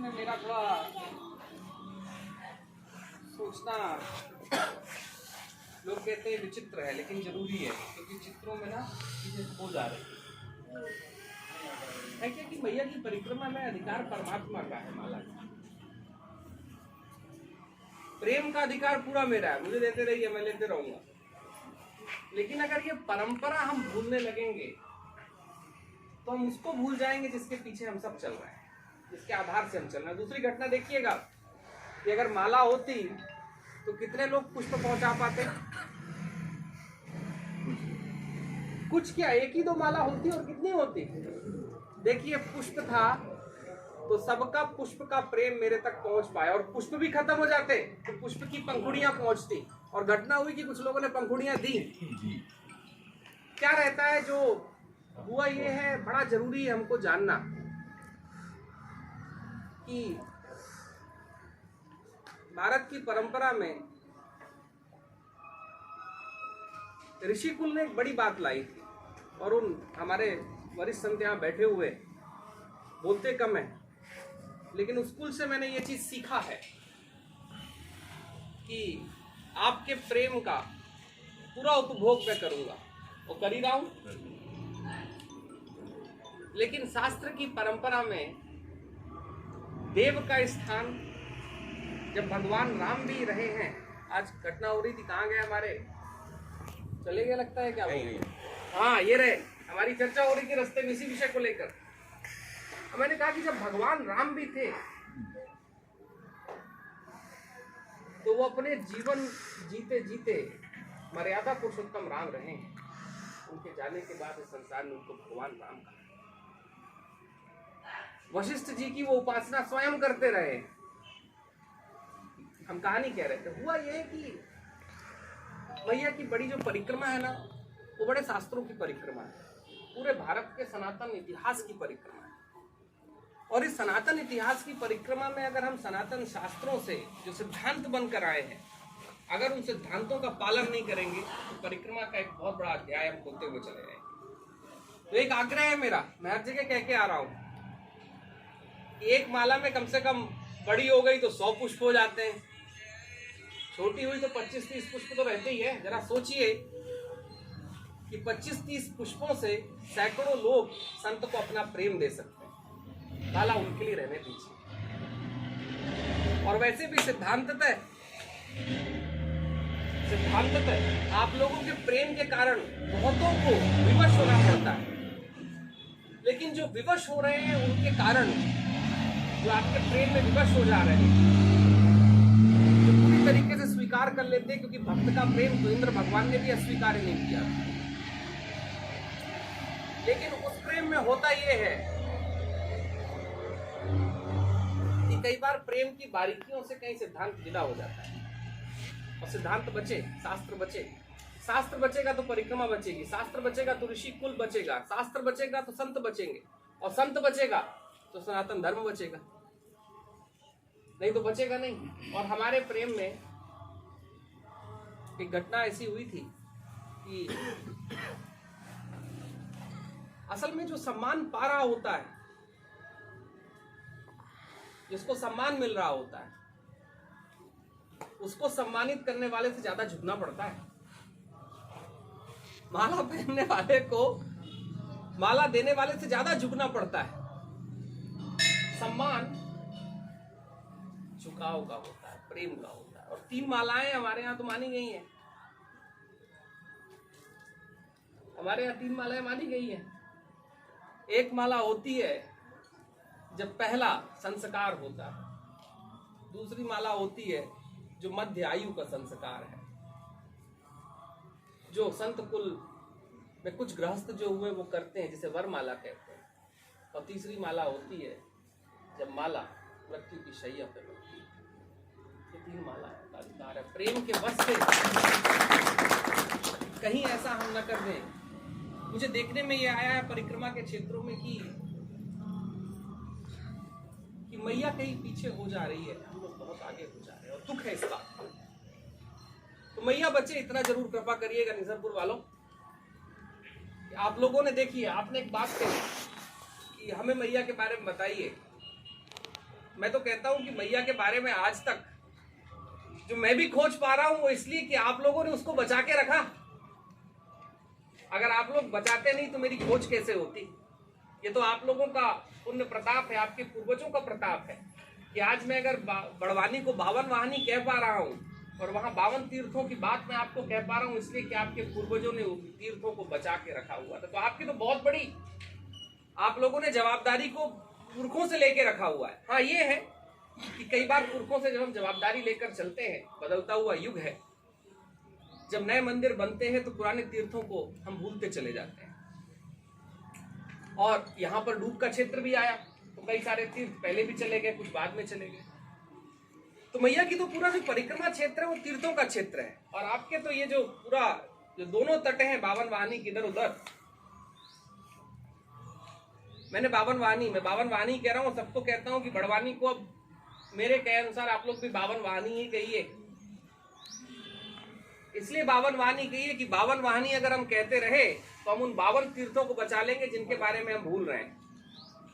में मेरा थोड़ा सोचना, लोग कहते हैं विचित्र है, लेकिन जरूरी है, क्योंकि चित्रों में ना चीजें हो जा रही है क्या कि मैया की परिक्रमा में अधिकार परमात्मा का है, माला का। प्रेम का अधिकार पूरा मेरा है, मुझे देते रहिए, मैं लेते रहूंगा। लेकिन अगर ये परंपरा हम भूलने लगेंगे तो हम उसको भूल जाएंगे जिसके पीछे हम सब चल रहे हैं, जिसके आधार से हम चल रहे हैं। दूसरी घटना देखिएगा कि अगर माला होती तो कितने लोग पुष्प पहुंचा पाते? कुछ क्या, एक ही दो माला होती और कितनी होती? देखिए, पुष्प था तो सबका पुष्प का प्रेम मेरे तक पहुंच पाया, और पुष्प भी खत्म हो जाते तो पुष्प की पंखुड़ियां पहुंचती, और घटना हुई कि कुछ लोगों ने पंखुड़ियां दी। क्या रहता है जो हुआ, ये है बड़ा जरूरी है हमको जानना कि भारत की परंपरा में ऋषिकुल ने एक बड़ी बात लाई थी, और उन हमारे वरिष्ठ संत यहाँ बैठे हुए बोलते कम है, लेकिन उस स्कूल से मैंने ये चीज सीखा है कि आपके प्रेम का पूरा उपभोग मैं करूंगा, वो कर ही रहा हूं। लेकिन शास्त्र की परंपरा में देव का स्थान, जब भगवान राम भी रहे हैं, आज घटना हो रही थी, कहाँ गए हमारे, चले गए लगता है क्या? हाँ, ये रहे, हमारी चर्चा हो रही थी रास्ते में इसी विषय को लेकर। मैंने कहा कि जब भगवान राम भी थे तो वो अपने जीवन जीते जीते मर्यादा पुरुषोत्तम राम रहे हैं। उनके जाने के बाद इस संसार में उनको भगवान राम कहा। वशिष्ठ जी की वो उपासना स्वयं करते रहे। हम कहानी कह रहे थे, हुआ ये कि मैया की बड़ी जो परिक्रमा है ना, वो बड़े शास्त्रों की परिक्रमा है, पूरे भारत के सनातन इतिहास की परिक्रमा है। और इस सनातन इतिहास की परिक्रमा में अगर हम सनातन शास्त्रों से जो सिद्धांत बनकर आए हैं, अगर उन सिद्धांतों का पालन नहीं करेंगे तो परिक्रमा का एक बहुत बड़ा अध्याय हम खोलते हुए चले जाएंगे। तो एक आग्रह है मेरा, मैं हर जगह कह के आ रहा हूं, एक माला में कम से कम, बड़ी हो गई तो 100 पुष्प हो जाते हैं, छोटी हुई तो 25-30 पुष्प तो रहते ही है। जरा सोचिए कि 25-30 पुष्पों से सैकड़ों लोग संत को अपना प्रेम दे सकते हैं। माला उनके लिए रहने दीजिए। और वैसे भी सिद्धांततः आप लोगों के प्रेम के कारण बहुतों को विवश होना पड़ता है, लेकिन जो विवश हो रहे हैं उनके कारण, जो आपके प्रेम में विवश हो जा रहे हैं, जो पूरी तरीके से स्वीकार कर लेते हैं, क्योंकि भक्त का प्रेम तो इंद्र भगवान ने भी अस्वीकार नहीं किया। लेकिन उस प्रेम में होता यह है कि कई बार प्रेम की बारीकियों से कहीं सिद्धांत जुदा हो जाता है, और सिद्धांत बचे, शास्त्र बचे। शास्त्र बचेगा तो परिक्रमा बचेगी, शास्त्र बचेगा तो ऋषि कुल बचेगा, शास्त्र बचेगा तो संत बचेंगे, और संत बचेगा तो सनातन धर्म बचेगा, नहीं तो बचेगा नहीं। और हमारे प्रेम में एक घटना ऐसी हुई थी कि असल में जो सम्मान पा रहा होता है, जिसको सम्मान मिल रहा होता है, उसको सम्मानित करने वाले से ज्यादा झुकना पड़ता है। माला पहनने वाले को माला देने वाले से ज्यादा झुकना पड़ता है। सम्मान झुकाव का होता है, प्रेम का होता है। और 3 मालाएं हमारे यहाँ तो मानी गई हैं, हमारे यहाँ 3 मालाएं मानी गई हैं। एक माला होती है जब पहला संस्कार होता है, दूसरी माला होती है जो मध्य आयु का संस्कार है, जो संत कुल में कुछ गृहस्थ जो हुए वो करते हैं, जिसे वरमाला कहते हैं। और तीसरी माला होती है जब माला मृत्यु की शैया पे लगती है। ये 3 माला का अधिकार है। प्रेम के वश से कहीं ऐसा हम न कर दें। मुझे देखने में ये आया है परिक्रमा के क्षेत्रों में कि मैया कहीं पीछे हो जा रही है, हम लोग बहुत आगे हो जा रहे हैं, और दुख है इस बात का। तो मैया बचे, इतना जरूर कृपा करिएगा निज़रपुर वालों। आप लोगों ने देखी है, आपने एक बात कही कि हमें मैया के बारे में बताइए। मैं तो कहता हूं कि मैया के बारे में आज तक जो मैं भी खोज पा रहा हूं वो इसलिए कि आप लोगों ने उसको बचा के रखा। अगर आप लोग बचाते नहीं तो मेरी खोज कैसे होती। ये तो आप लोगों का पुण्य प्रताप है, आपके पूर्वजों का प्रताप है कि आज मैं अगर बड़वानी को 52 वाहनी कह पा रहा हूं और वहां 52 तीर्थों की बात मैं आपको कह पा रहा हूं, इसलिए कि आपके पूर्वजों ने तीर्थों को बचा के रखा हुआ था। तो आपकी तो बहुत बड़ी, आप लोगों ने जवाबदारी को पुरखों से लेके रखा हुआ है। हाँ, ये है कि कई बार पुरखों से जब हम जवाबदारी लेकर चलते हैं, बदलता हुआ युग है, जब नए मंदिर बनते हैं तो पुराने तीर्थों को हम भूलते चले जाते हैं। और यहाँ पर डूब का क्षेत्र भी आया तो कई सारे तीर्थ पहले भी चले गए, कुछ बाद में चले गए। तो मैया की तो पूरा जो परिक्रमा क्षेत्र है वो तीर्थों का क्षेत्र है। और आपके तो ये जो पूरा जो दोनों तट हैं 52 वाहनी किधर उधर, मैंने 52 वाहनी, मैं 52 वाहनी कह रहा हूँ, सबको कहता हूँ कि बड़वानी को अब मेरे कहे अनुसार आप लोग भी 52 वाहनी ही कहिए। इसलिए 52 वाहनी कहिए कि 52 वाहनी अगर हम कहते रहे तो हम उन 52 तीर्थों को बचा लेंगे जिनके बारे में हम भूल रहे हैं।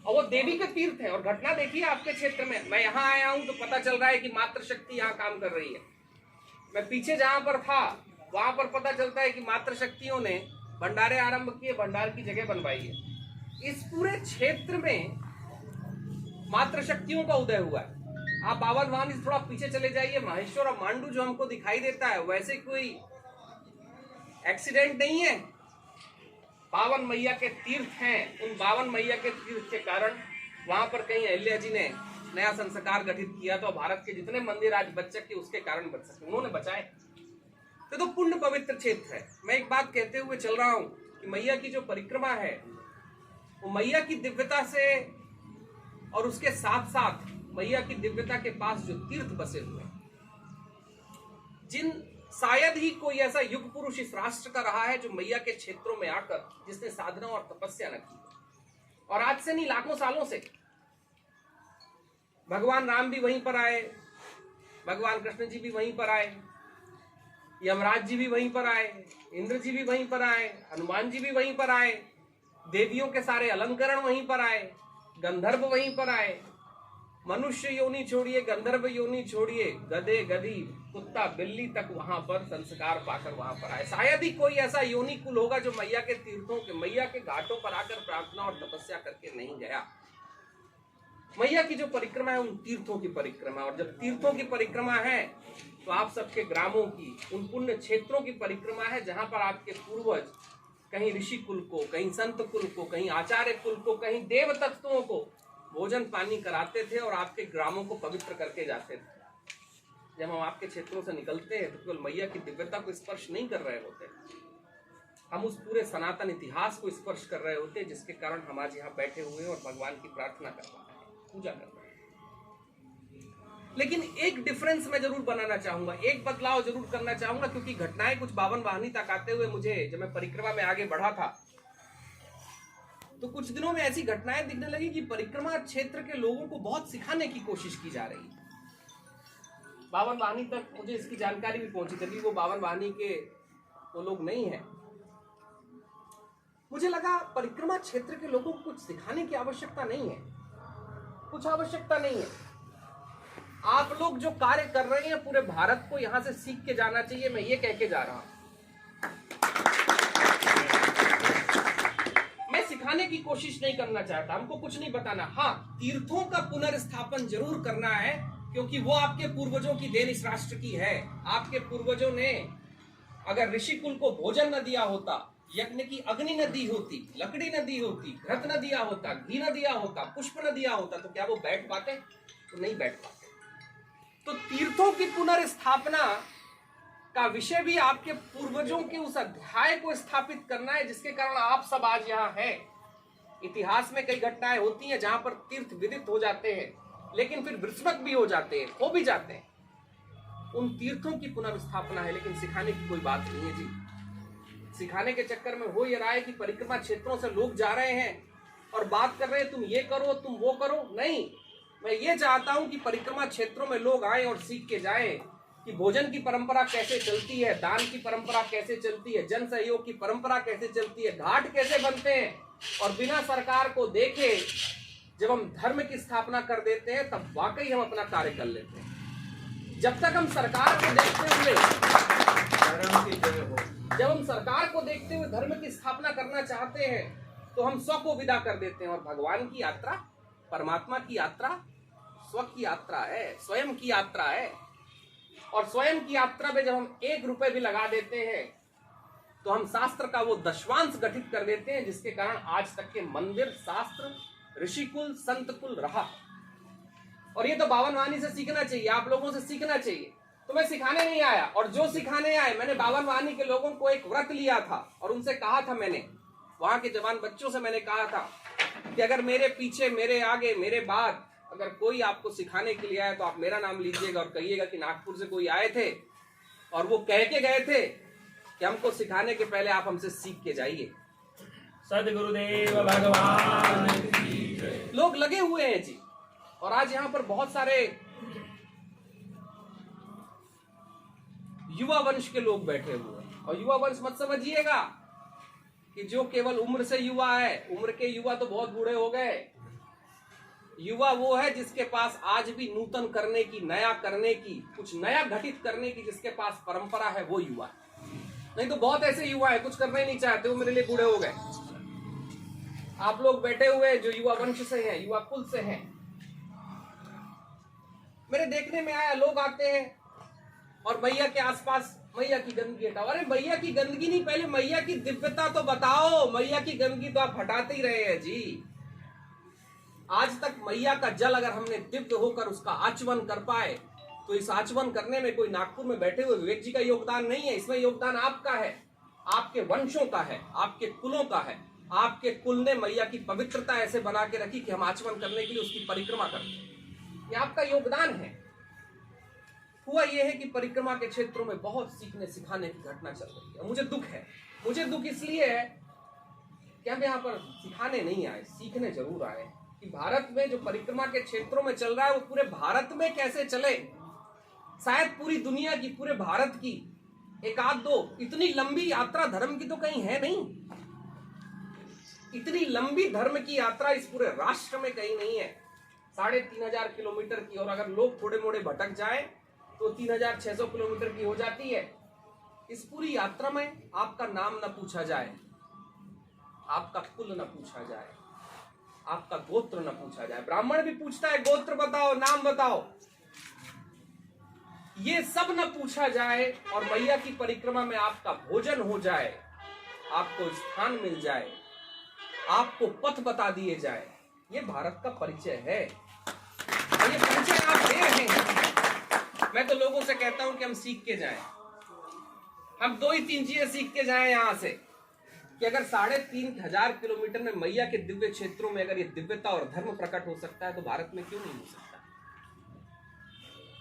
और वो देवी के तीर्थ है। और घटना देखिए आपके क्षेत्र में, मैं यहाँ आया हूं तो पता चल रहा है कि मातृशक्ति यहाँ काम कर रही है। मैं पीछे जहां पर था वहां पर पता चलता है कि मातृशक्तियों ने भंडारे आरंभ किए, भंडार की जगह बनवाई है। इस पूरे क्षेत्र में मातृशक्तियों का उदय हुआ है। आप 52 वाहनी से थोड़ा पीछे चले जाइए, माहेश्वर और मांडू जो हमको दिखाई देता है वैसे कोई एक्सीडेंट नहीं है, 52 मैया के तीर्थ हैं। उन 52 मैया के तीर्थ के कारण वहां पर कहीं अहिल्या जी ने नया संस्कार गठित किया तो भारत के जितने मंदिर आज बच सके उसके कारण बच सके, उन्होंने बचाए। तो पुण्य पवित्र क्षेत्र है। मैं एक बात कहते हुए चल रहा हूं कि मैया की जो परिक्रमा है वो मैया की दिव्यता से और उसके साथ साथ मैया की दिव्यता के पास जो तीर्थ बसे हुए, जिन शायद ही कोई ऐसा युग पुरुष इस राष्ट्र का रहा है जो मैया के क्षेत्रों में आकर जिसने साधना और तपस्या न की। और आज से नहीं, लाखों सालों से भगवान राम भी वहीं पर आए, भगवान कृष्ण जी भी वहीं पर आए, यमराज जी भी वहीं पर आए, इंद्र जी भी वहीं पर आए, हनुमान जी भी वहीं पर आए, देवियों के सारे अलंकरण वहीं पर आए, गंधर्व वहीं पर आए, मनुष्य योनि छोड़िए, गंधर्व योनि छोड़िए, गधे गधी कुत्ता बिल्ली तक वहां पर संस्कार पाकर वहां पर आए। शायद ही कोई ऐसा योनि कुल होगा जो मैया के तीर्थों के, मैया के घाटों पर आकर प्रार्थना और तपस्या करके नहीं गया। मैया की जो परिक्रमा है उन तीर्थों की परिक्रमा, और जब तीर्थों की परिक्रमा है तो आप सबके ग्रामों की, उन पुण्य क्षेत्रों की परिक्रमा है जहां पर आपके पूर्वज कहीं ऋषि कुल को, कहीं संत कुल को, कहीं आचार्य कुल को, कहीं देव तत्वों को भोजन पानी कराते थे और आपके ग्रामों को पवित्र करके जाते थे। जब हम आपके क्षेत्रों से निकलते हैं तो केवल मैया की दिव्यता को स्पर्श नहीं कर रहे होते, हम उस पूरे सनातन इतिहास को स्पर्श कर रहे होते हैं जिसके कारण हम आज यहाँ बैठे हुए हैं और भगवान की प्रार्थना कर रहे हैं, पूजा कर रहे हैं। लेकिन एक डिफरेंस मैं जरूर बनाना चाहूंगा, एक बदलाव जरूर करना चाहूंगा, क्योंकि घटनाएं कुछ 52 वाहनी तक आते हुए मुझे, जब मैं परिक्रमा में आगे बढ़ा था तो कुछ दिनों में ऐसी घटनाएं दिखने लगी कि परिक्रमा क्षेत्र के लोगों को बहुत सिखाने की कोशिश की जा रही है। 52 वाहनी तक मुझे इसकी जानकारी भी पहुंची थी, वो 52 वाहनी के वो लोग नहीं है। मुझे लगा परिक्रमा क्षेत्र के लोगों को कुछ सिखाने की आवश्यकता नहीं है, कुछ आवश्यकता नहीं है। आप लोग जो कार्य कर रहे हैं पूरे भारत को यहां से सीख के जाना चाहिए, मैं ये कह के जा रहा हूं। सिखाने की कोशिश नहीं करना चाहता, हमको कुछ नहीं बताना। हाँ, तीर्थों का पुनर्स्थापन जरूर करना है क्योंकि वो आपके पूर्वजों की देन इस राष्ट्र की है। आपके पूर्वजों ने अगर ऋषि कुल को भोजन न दिया होता, यज्ञ की अग्नि न दी होती, लकड़ी न दी होती, घृत न दिया होता, घी न दिया होता, पुष्प न दिया होता, तो क्या वो बैठ पाते? तो नहीं बैठ पाते। तो तीर्थों की पुनर्स्थापना का विषय भी आपके पूर्वजों के उस अध्याय को स्थापित करना है जिसके कारण आप सब आज यहाँ हैं। इतिहास में कई घटनाएं होती हैं जहां पर तीर्थ विदित हो जाते हैं लेकिन फिर विस्मृत भी हो जाते हैं, खो भी जाते हैं। उन तीर्थों की पुनर्स्थापना है, लेकिन सिखाने की कोई बात नहीं है जी। सिखाने के चक्कर में हो ये रहा है कि परिक्रमा क्षेत्रों से लोग जा रहे हैं और बात कर रहे हैं तुम ये करो तुम वो करो। नहीं, मैं ये चाहता हूं कि परिक्रमा क्षेत्रों में लोग आए और सीख के जाएं कि भोजन की परंपरा कैसे चलती है, दान की परंपरा कैसे चलती है, जन सहयोग की परंपरा कैसे चलती है, घाट कैसे बनते हैं, और बिना सरकार को देखे जब हम धर्म की स्थापना कर देते हैं तब वाकई हम अपना कार्य कर लेते हैं। जब तक हम सरकार को देखते हुए धर्म की स्थापना करना चाहते हैं तो हम स्व को विदा कर देते हैं। और भगवान की यात्रा, परमात्मा की यात्रा स्व की यात्रा है, स्वयं की यात्रा है। और स्वयं की यात्रा में जब हम 1 रुपए भी लगा देते हैं तो हम शास्त्र का वो दशवांश गठित कर देते हैं, जिसके कारण आज तक के मंदिर, शास्त्र, ऋषिकुल, संतकुल रहा। और ये तो 52 वाणी से सीखना चाहिए, आप लोगों से सीखना चाहिए। तो मैं सिखाने नहीं आया, और जो सिखाने आए, मैंने 52 वाणी के लोगों को एक व्रत लिया था और उनसे कहा था, मैंने वहां के जवान बच्चों से मैंने कहा था कि अगर मेरे पीछे, मेरे आगे, मेरे बाद अगर कोई आपको सिखाने के लिए आए तो आप मेरा नाम लीजिएगा और कहिएगा कि नागपुर से कोई आए थे और वो कह के गए थे कि हमको सिखाने के पहले आप हमसे सीख के जाइए। सद्गुरुदेव भगवान। लोग लगे हुए हैं जी। और आज यहाँ पर बहुत सारे युवा वंश के लोग बैठे हुए हैं। और युवा वंश मत समझिएगा कि जो केवल उम्र से युवा है, उम्र के युवा तो बहुत बूढ़े हो गए। युवा वो है जिसके पास आज भी नूतन करने की, नया करने की, कुछ नया घटित करने की जिसके पास परंपरा है, वो युवा है। नहीं तो बहुत ऐसे युवा है कुछ करना ही नहीं चाहते, वो मेरे लिए बूढ़े हो गए। आप लोग बैठे हुए जो युवा वंश से हैं, युवा कुल से हैं, मेरे देखने में आया, लोग आते हैं और मैया के आसपास मैया की गंदगी हटाओ। अरे मैया की गंदगी नहीं, पहले मैया की दिव्यता तो बताओ। मैया की गंदगी तो आप हटाते ही रहे हैं जी। आज तक मैया का जल अगर हमने दिव्य होकर उसका आचमन कर पाए तो इस आचमन करने में कोई नागपुर में बैठे हुए विवेक जी का योगदान नहीं है। इसमें योगदान आपका है, आपके वंशों का है, आपके कुलों का है। आपके कुल ने मैया की पवित्रता ऐसे बना के रखी कि हम आचमन करने के लिए उसकी परिक्रमा करते हैं। ये आपका योगदान है। हुआ यह है कि परिक्रमा के क्षेत्रों में बहुत सीखने सिखाने की घटना चल रही है। मुझे दुख है। मुझे दुख इसलिए है कि हम यहाँ पर सिखाने नहीं आए, सीखने जरूर आए कि भारत में जो परिक्रमा के क्षेत्रों में चल रहा है वो पूरे भारत में कैसे चले। शायद पूरी दुनिया की, पूरे भारत की एक आध दो, इतनी लंबी यात्रा धर्म की तो कहीं है नहीं। इतनी लंबी धर्म की यात्रा इस पूरे राष्ट्र में कहीं नहीं है। 3500 किलोमीटर की, और अगर लोग थोड़े मोड़े भटक जाए तो 3600 किलोमीटर की हो जाती है। इस पूरी यात्रा में आपका नाम न पूछा जाए, आपका कुल न पूछा जाए, आपका गोत्र न पूछा जाए। ब्राह्मण भी पूछता है गोत्र बताओ, नाम बताओ, ये सब न पूछा जाए और मैया की परिक्रमा में आपका भोजन हो जाए, आपको स्थान मिल जाए, आपको पथ बता दिए जाए। ये भारत का परिचय है और ये परिचय आप दे रहे हैं। मैं तो लोगों से कहता हूं कि हम सीख के जाएं। हम 2 ही 3 चीजें सीख के जाएं यहां से कि अगर 3500 किलोमीटर में मैया के दिव्य क्षेत्रों में अगर ये दिव्यता और धर्म प्रकट हो सकता है तो भारत में क्यों नहीं हो सकता?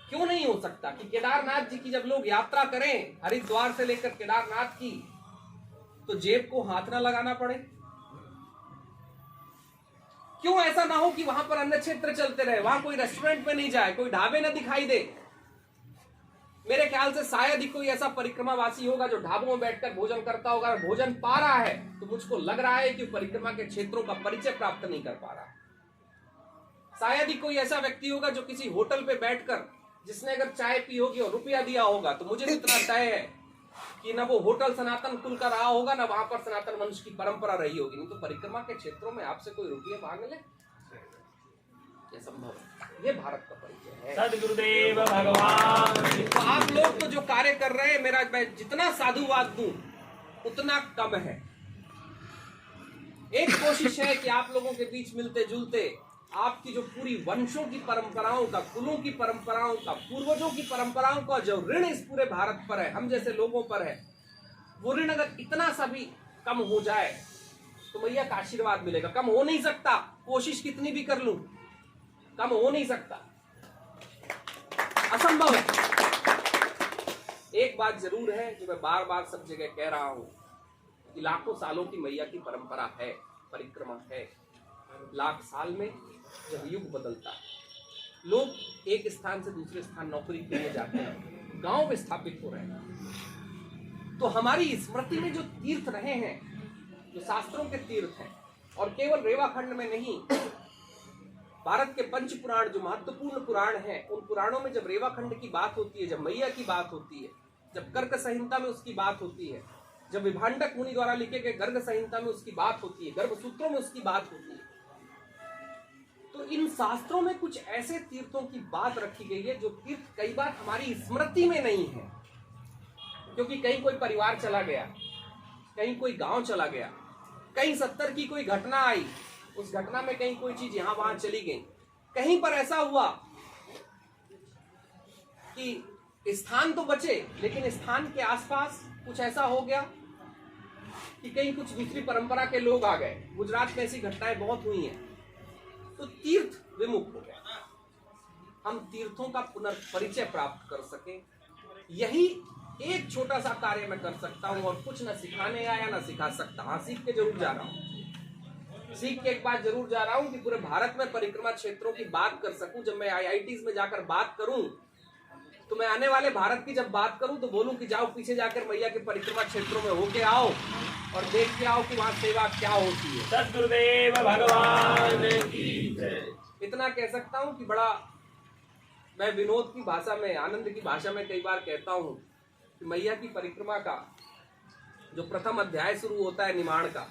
क्यों नहीं हो सकता कि केदारनाथ जी की जब लोग यात्रा करें, हरिद्वार से लेकर केदारनाथ की, तो जेब को हाथ ना लगाना पड़े? क्यों ऐसा ना हो कि वहां पर अन्य क्षेत्र चलते रहे, वहां कोई रेस्टोरेंट में नहीं जाए, कोई ढाबे ना दिखाई दे? मेरे ख्याल से शायद ही कोई ऐसा परिक्रमावासी होगा जो ढाबों में बैठकर भोजन करता होगा। अगर भोजन पा रहा है तो मुझको लग रहा है कि परिक्रमा के क्षेत्रों का परिचय प्राप्त नहीं कर पा रहा। शायद ही कोई ऐसा व्यक्ति होगा जो किसी होटल पे बैठकर, जिसने अगर चाय पी होगी और रुपया दिया होगा, तो मुझे इतना तय है कि ना वो होटल सनातन कुल का रहा होगा, ना वहां पर सनातन वंश की परंपरा रही होगी। नहीं तो परिक्रमा के क्षेत्रों में आपसे कोई रुपये मांग ले, यह संभव है। ये भारत का परिचय है। सद्गुरुदेव भगवान। तो आप लोग तो जो कार्य कर रहे हैं, मेरा मैं जितना साधुवाद दूं उतना कम है। एक कोशिश है कि आप लोगों के बीच मिलते जुलते आपकी जो पूरी वंशों की परंपराओं का, कुलों की परंपराओं का, पूर्वजों की परंपराओं का जो ऋण इस पूरे भारत पर है, हम जैसे लोगों पर है, वो ऋण अगर इतना सा भी कम हो जाए तो मैया का आशीर्वाद मिलेगा। कम हो नहीं सकता, कोशिश कितनी भी कर लूं, कम हो नहीं सकता, असंभव है। एक बात जरूर है जो मैं बार बार सब जगह कह रहा हूं कि लाखों सालों की मैया की परंपरा है, परिक्रमा है। लाख साल में जब युग बदलता है, लोग एक स्थान से दूसरे स्थान नौकरी के लिए जाते हैं, गांव में स्थापित हो रहे हैं, तो हमारी स्मृति में जो तीर्थ रहे हैं, जो शास्त्रों के तीर्थ हैं, और केवल रेवाखंड में नहीं, भारत के पंच पुराण जो महत्वपूर्ण पुराण हैं, उन पुराणों में जब रेवाखंड की बात होती है, जब मैया की बात होती है, जब गर्ग संहिता में उसकी बात होती है, जब विभांडक मुनि द्वारा लिखे गए गर्ग संहिता में उसकी बात होती है, गर्भ सूत्रों में उसकी बात होती है, तो इन शास्त्रों में कुछ ऐसे तीर्थों की बात रखी गई है जो तीर्थ कई बार हमारी स्मृति में नहीं है, क्योंकि कहीं कोई परिवार चला गया, कहीं कोई गांव चला गया, कहीं 70 की कोई घटना आई, उस घटना में कहीं कोई चीज यहां वहां चली गई, कहीं पर ऐसा हुआ कि स्थान तो बचे लेकिन स्थान के आसपास कुछ ऐसा हो गया कि कहीं कुछ दूसरी परंपरा के लोग आ गए। गुजरात में ऐसी घटनाएं बहुत हुई हैं, तो तीर्थ विमुख हो गया। हम तीर्थों का पुनर्परिचय प्राप्त कर सके, यही एक छोटा सा कार्य मैं कर सकता हूं, और कुछ न सिखाने आया न सिखा सकता। हाँ, सीख के जरूर जा रहा हूं, सीख के एक बात जरूर जा रहा हूं कि पूरे भारत में परिक्रमा क्षेत्रों की बात कर सकूं। जब मैं IITs में जाकर बात करूं तो मैं आने वाले भारत की जब बात करूं तो बोलूं कि जाओ पीछे जाकर मैया के परिक्रमा क्षेत्रों में होके आओ और देख के आओ कि वहां सेवा क्या होती है। सद्गुरुदेव भगवान की जय। इतना कह सकता हूं कि बड़ा मैं विनोद की भाषा में, आनंद की भाषा में कई बार कहता हूं कि मैया की परिक्रमा का जो प्रथम अध्याय शुरू होता है निमाण का,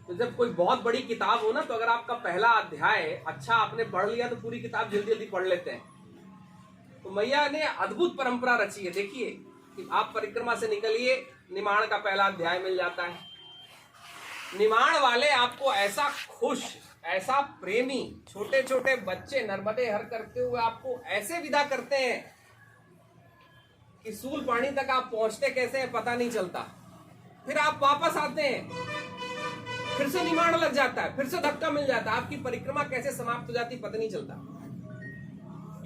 तो जब कोई बहुत बड़ी किताब हो ना, तो अगर आपका पहला अध्याय अच्छा आपने पढ़ लिया तो पूरी किताब जल्दी जल्दी पढ़ लेते हैं। तो मैया ने अद्भुत परंपरा रची है। देखिए कि आप परिक्रमा से निकलिए, निमाण का पहला अध्याय मिल जाता है। निमाण वाले आपको ऐसा खुश, ऐसा प्रेमी, छोटे छोटे बच्चे नर्मदे हर करते हुए आपको ऐसे विदा करते हैं कि सूल पानी तक आप पहुंचते कैसे हैं पता नहीं चलता। फिर आप वापस आते हैं, फिर से निमाण लग जाता है, फिर से धक्का मिल जाता है, आपकी परिक्रमा कैसे समाप्त हो जाती पता नहीं चलता।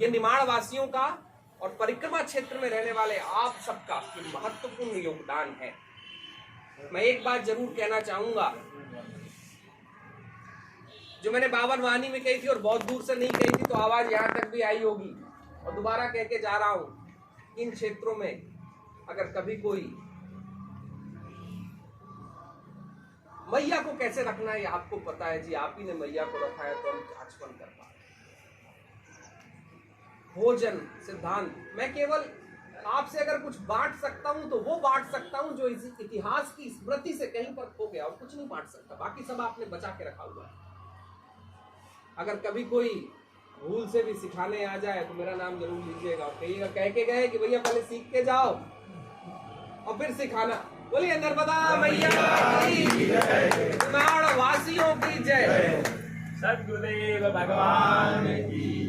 ये निमाण वासियों का और परिक्रमा क्षेत्र में रहने वाले आप सबका महत्वपूर्ण योगदान है। मैं एक बात जरूर कहना चाहूंगा जो मैंने बावन वाणी में कही थी और बहुत दूर से नहीं कही थी, तो आवाज यहां तक भी आई होगी, और दोबारा कह के जा रहा हूं, इन क्षेत्रों में अगर कभी कोई मैया को कैसे रखना है आपको पता है जी, आप ही ने मैया को रखा है, तो हम जांचपन कर पा रहे। भोजन सिद्धांत मैं केवल आपसे अगर कुछ बांट सकता हूं तो वो बांट सकता हूं जो इस इतिहास की स्मृति से कहीं पर खो गया, और कुछ नहीं बांट सकता, बाकी सब आपने बचा के रखा हुआ है। अगर कभी कोई भूल से भी सिखाने आ जाए तो मेरा नाम जरूर लीजिएगा और कहिएगा, कह के गए कि भैया पहले सीख के जाओ और फिर सिखाना। बोलिए नर्मदा मैया की जय, निमाण वासियों की जय। सद्गुरुदेव भगवान की